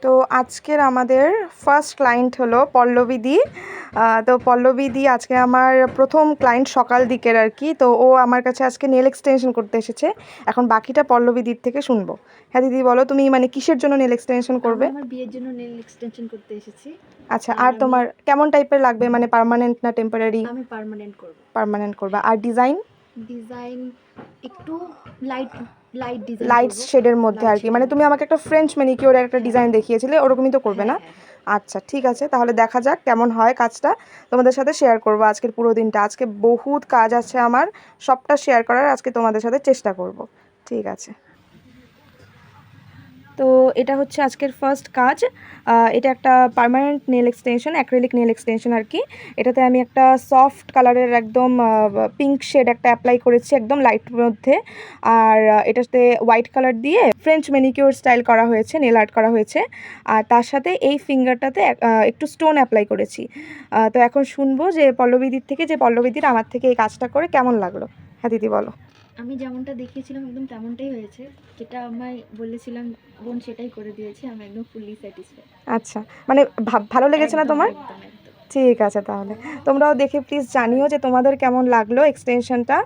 তো আজকের আমাদের ফার্স্ট ক্লায়েন্ট হলো পল্লবী দি। তো পল্লবী দি আজকে আমার প্রথম ক্লায়েন্ট সকাল দিকের আর কি। তো ও আমার কাছে আজকে নেল এক্সটেনশন করতে এসেছে। এখন বাকিটা পল্লবী দির থেকে শুনবো। হ্যাঁ দিদি বলো, তুমি মানে কিসের জন্য নেল এক্সটেনশন করবে? আমার বিয়ের জন্য নেল এক্সটেনশন করতে এসেছি। আচ্ছা, আর তোমার কেমন টাইপের লাগবে, মানে পার্মানেন্ট না টেম্পোরারি? আমি পার্মানেন্ট করব। পার্মানেন্ট করবা। আর ডিজাইন? ডিজাইন একটু লাইট লাইট ডিজাইন লাইট করব, শেডের মধ্যে আর কি। মানে তুমি আমাকে একটা ফ্রেঞ্চ ম্যানিকিউরের একটা ডিজাইন দেখিয়েছিলে, ওরকমই তো করবে না? আচ্ছা ঠিক আছে, তাহলে দেখা যাক কেমন হয় কাজটা। তোমাদের সাথে শেয়ার করবো আজকের পুরো দিনটা। আজকে বহুত কাজ আছে আমার, সবটা শেয়ার করার আজকে তোমাদের সাথে চেষ্টা করব। ঠিক আছে, তো এটা হচ্ছে আজকের ফার্স্ট কাজ। এটা একটা permanent nail extension, acrylic nail extension আর কি। এটাতে আমি একটা সফট কালারের একদম পিঙ্ক শেড একটা অ্যাপ্লাই করেছি, একদম লাইট মধ্যে। আর এটাতে হোয়াইট কালার দিয়ে ফ্রেঞ্চ ম্যানিকিউর স্টাইল করা হয়েছে, নেল আর্ট করা হয়েছে। আর তার সাথে এই ফিঙ্গারটাতে একটু স্টোন অ্যাপ্লাই করেছি। তো এখন শুনবো যে পল্লবীদির থেকে, যে পল্লবীদির আমার থেকে এই কাজটা করে কেমন লাগলো। হ্যাঁ দিদি বলো। আমি যেমনটা দেখিয়েছিলাম একদম তেমনটাই হয়েছে, যেটা আমায় বলেছিলাম বোন সেটাই করে দিয়েছি। আমি একদম ফুললি স্যাটিসফাইড। আচ্ছা, মানে ভালো লেগেছে না তোমার? ঠিক আছে, তাহলে তোমরাও দেখে প্লিজ জানিও যে তোমাদের কেমন লাগলো এক্সটেনশনটা।